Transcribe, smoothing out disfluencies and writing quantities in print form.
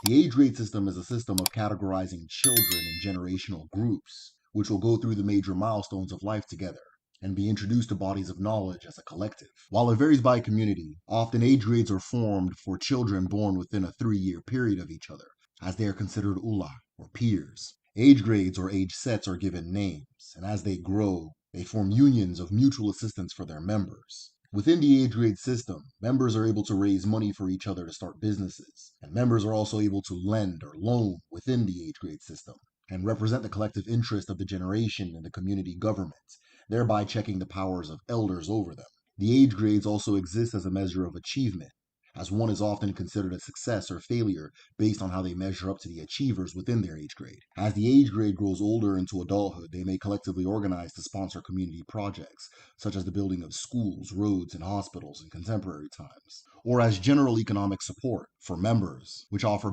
The age grade system is a system of categorizing children in generational groups, which will go through the major milestones of life together and be introduced to bodies of knowledge as a collective. While it varies by community, often age grades are formed for children born within a 3-year period of each other, as they are considered ula, or peers. Age grades or age sets are given names, and as they grow, they form unions of mutual assistance for their members. Within the age grade system, members are able to raise money for each other to start businesses, and members are also able to lend or loan within the age grade system and represent the collective interest of the generation in the community government, thereby checking the powers of elders over them. The age grades also exist as a measure of achievement, as one is often considered a success or failure based on how they measure up to the achievers within their age grade. As the age grade grows older into adulthood, they may collectively organize to sponsor community projects, such as the building of schools, roads, and hospitals in contemporary times, or as general economic support for members, which offer